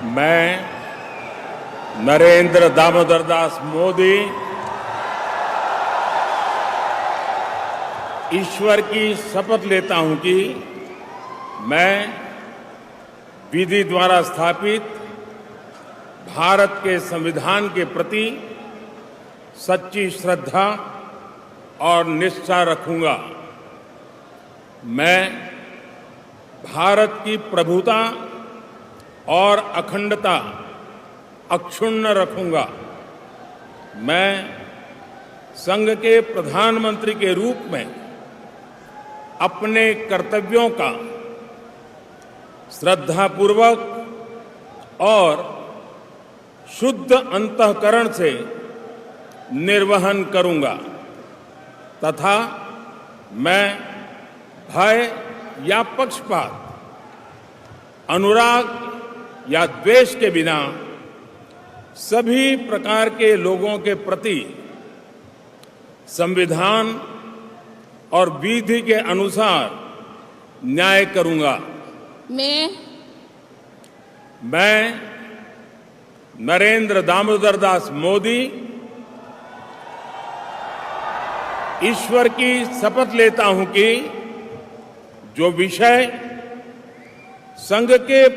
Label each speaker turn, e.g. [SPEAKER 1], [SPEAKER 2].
[SPEAKER 1] मैं नरेंद्र दामोदर दास मोदी ईश्वर की शपथ लेता हूं कि मैं विधि द्वारा स्थापित भारत के संविधान के प्रति सच्ची श्रद्धा और निष्ठा रखूंगा। मैं भारत की प्रभुता और अखंडता अक्षुण्ण रखूंगा। मैं संघ के प्रधानमंत्री के रूप में अपने कर्तव्यों का श्रद्धापूर्वक और शुद्ध अंतःकरण से निर्वहन करूंगा तथा मैं भय या पक्षपात, अनुराग या द्वेष के बिना सभी प्रकार के लोगों के प्रति संविधान और विधि के अनुसार न्याय करूंगा। मैं नरेंद्र दामोदर दास मोदी ईश्वर की शपथ लेता हूं कि जो विषय संघ के